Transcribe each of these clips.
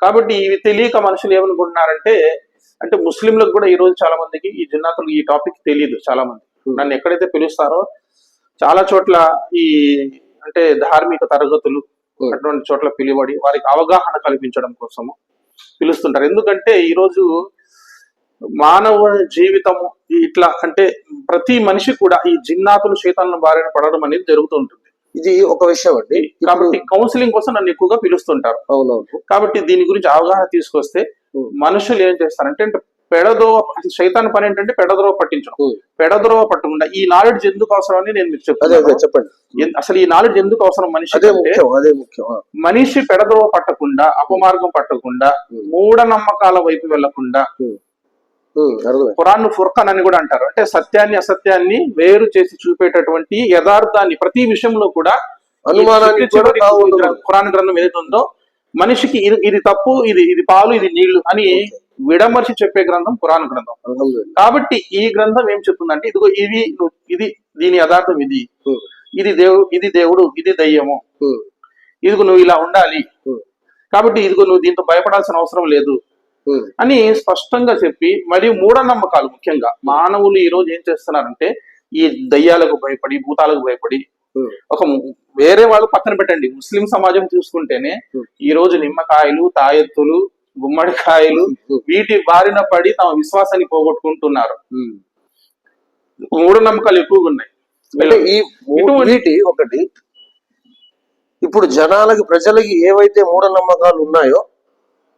కాబట్టి ఇవి తెలియక మనుషులు ఏమనుకుంటున్నారంటే, అంటే ముస్లింలకు కూడా ఈ రోజు చాలా మందికి ఈ జిన్నాతులు ఈ టాపిక్ తెలియదు. చాలా మంది నన్ను ఎక్కడైతే పిలుస్తారో చాలా చోట్ల ఈ అంటే ధార్మిక తరగతులు అటువంటి చోట్ల పిలువడి వారికి అవగాహన కల్పించడం కోసము పిలుస్తుంటారు. ఎందుకంటే ఈరోజు మానవ జీవితము ఇట్లా అంటే ప్రతి మనిషి కూడా ఈ జిన్నాతులు శైతాన్ల బారిన పడడం అనేది జరుగుతూ ఉంటుంది. ఇది ఒక విషయం అండి. కాబట్టి కౌన్సిలింగ్ కోసం నన్ను ఎక్కువగా పిలుస్తుంటారు. అవునవును. కాబట్టి దీని గురించి అవగాహన తీసుకొస్తే మనుషులు ఏం చేస్తారంటే పెడద్రోవ, శైతాన్ పని ఏంటంటే పెడద్రోవ పట్టించడం. పెడద్రోవ పట్టకుండా ఈ నాలెడ్జ్ ఎందుకు అవసరం అని నేను మీకు చెప్తాను. చెప్పండి. అసలు ఈ నాలెడ్జ్ ఎందుకు అవసరం మనిషి అంటే, మనిషి పెడద్రోవ పట్టకుండా, అపమార్గం పట్టకుండా, మూఢనమ్మకాల వైపు వెళ్లకుండా, ఖురాన్ ఫుర్ఖాన్ అని కూడా అంటారు. అంటే సత్యాన్ని అసత్యాన్ని వేరు చేసి చూపేటటువంటి యథార్థాన్ని ప్రతి విషయంలో కూడా ఖురాన్ గ్రంథం ఏదైతే ఉందో మనిషికి ఇది తప్పు, ఇది పాలు, ఇది నీళ్లు అని విడమర్చి చెప్పే గ్రంథం ఖురాన్ గ్రంథం. కాబట్టి ఈ గ్రంథం ఏం చెప్తుందంటే ఇదిగో ఇది దీని యథార్థం, ఇది దేవుడు, ఇది దయ్యము, ఇదిగో నువ్వు ఇలా ఉండాలి, కాబట్టి ఇదిగో నువ్వు దీంతో భయపడాల్సిన అవసరం లేదు అని స్పష్టంగా చెప్పి, మరియు మూఢనమ్మకాలు ముఖ్యంగా మానవులు ఈ రోజు ఏం చేస్తున్నారంటే ఈ దయ్యాలకు భయపడి, భూతాలకు భయపడి, ఒక వేరే వాళ్ళు పక్కన పెట్టండి, ముస్లిం సమాజం చూసుకుంటేనే ఈ రోజు నిమ్మకాయలు, తాయెత్తులు, గుమ్మడికాయలు వీటి బారిన పడి తమ విశ్వాసాన్ని పోగొట్టుకుంటున్నారు. మూఢనమ్మకాలు ఎక్కువగా ఉన్నాయి. ఒకటి ఇప్పుడు ప్రజలకి ఏవైతే మూఢనమ్మకాలు ఉన్నాయో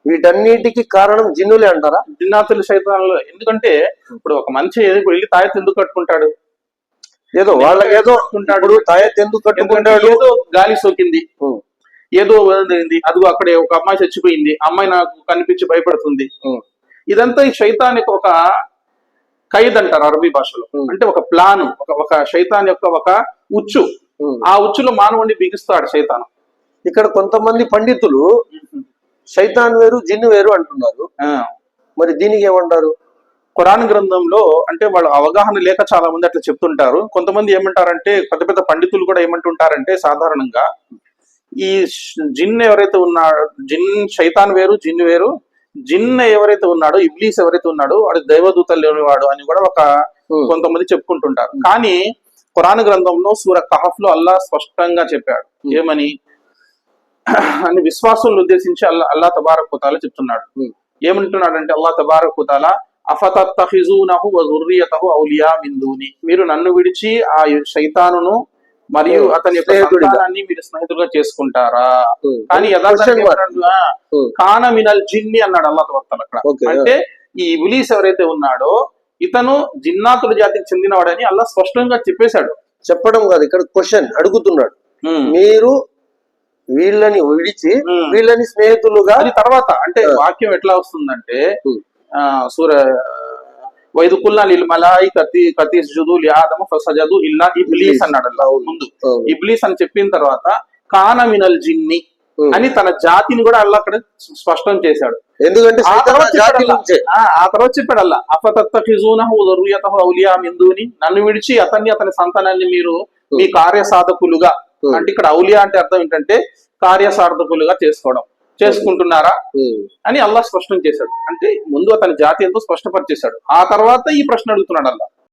వీటన్నిటికీ కారణం జిన్నులే అంటారా? జిన్నాతులు శైతాన్లు. ఎందుకంటే ఇప్పుడు ఒక మనిషి వెళ్ళి తాయెత్తు ఎందుకు కట్టుకుంటాడు? ఏదో వాళ్ళకి ఏదో ఉంటాడు, తాయెత్తు ఎందుకు కట్టుకుంటాడు? ఏదో గాలి సోకింది, ఏదో వదిలింది, అదిగో అక్కడే ఒక అమ్మాయి చచ్చిపోయింది, అమ్మాయి నాకు కనిపించి భయపడుతుంది. ఇదంతా ఈ శైతానికి ఒక ఖైద్ అంటారు అరబీ భాషలో. అంటే ఒక ప్లాన్, ఒక శైతాన్ యొక్క ఒక ఉచ్చు. ఆ ఉచ్చులో మానవుడిని బిగిస్తాడు శైతాను. ఇక్కడ కొంతమంది పండితులు శైతాన్ వేరు, జిన్ను వేరు అంటున్నారు. మరి దీనికి ఏమంటారు? ఖురాన్ గ్రంథంలో అంటే వాళ్ళు అవగాహన లేక చాలా మంది అట్లా చెప్తుంటారు. కొంతమంది ఏమంటారంటే, పెద్ద పెద్ద పండితులు కూడా ఏమంటుంటారంటే, సాధారణంగా ఈ జిన్ ఎవరైతే ఉన్నాడో, శైతాన్ వేరు, జిన్ వేరు. జిన్ ఎవరైతే ఉన్నాడో, ఇబ్లీస్ ఎవరైతే ఉన్నాడో వాడు దైవదూతలు లేనివాడు అని కూడా కొంతమంది చెప్పుకుంటుంటారు. కానీ ఖురాన్ గ్రంథంలో సూర కహఫ్ లో అల్లాహ్ స్పష్టంగా చెప్పాడు. ఏమని? అని విశ్వాసులను ఉద్దేశించి అల్లా తబారక్ వ తఆలా చెప్తున్నాడు. ఏమంటున్నాడంటే అల్లా తబారక్ వ తఆలా అఫతత్తఖిజూనహు వ జుర్రియతహు ఔలియా మిన్ దూని, మీరు నన్ను విడిచి ఆ శైతానును మరియు అతని యొక్క సంతానాన్ని మీరు స్నేహితులుగా చేసుకుంటారా? కానీ యథార్థంగా కాన మినల్ జిన్ని అన్నాడు అల్లా తబారక్ వ తఆలా అక్కడ. అంటే ఈ ఇబ్లీస్ ఎవరైతే ఉన్నాడో ఇతను జిన్నాతుల జాతికి చెందినవాడని అల్లా స్పష్టంగా చెప్పేశాడు. చెప్పడం కాదు, ఇక్కడ క్వశ్చన్ అడుగుతున్నాడు. మీరు వీళ్ళని విడిచి వీళ్ళని స్నేహితులుగా, అది తర్వాత అంటే వాక్యం ఎట్లా వస్తుందంటే సూర వైదుకుల్నా లిల్ మలాయికతి కతిస్జుదు లిఆదమ ఫసజదు ఇల్లా ఇబ్లీస్ అన్నాడు ముందు. ఇబ్లీస్ అని చెప్పిన తర్వాత కాన మినల్ జిన్ని అని తన జాతిని కూడా అల్లా అక్కడ స్పష్టం చేశాడు. ఎందుకంటే ఆ తర్వాత చెప్పాడు అల్లా అఫతత్తఖిజూనహు వ జుర్రియతహు ఔలియా మిన్ దూని, నన్ను విడిచి అతని సంతానాన్ని మీరు మీ కార్యసాధకులుగా, అంటే ఇక్కడ ఔలియా అంటే అర్థం ఏంటంటే కార్యసాధకులుగా చేసుకుంటున్నారా అని అల్లా స్పష్టం చేశాడు. అంటే ముందు అతని జాతి ఎంతో స్పష్టపరిచేశాడు. ఆ తర్వాత ఈ ప్రశ్న అడుగుతున్నాడు అల్లా.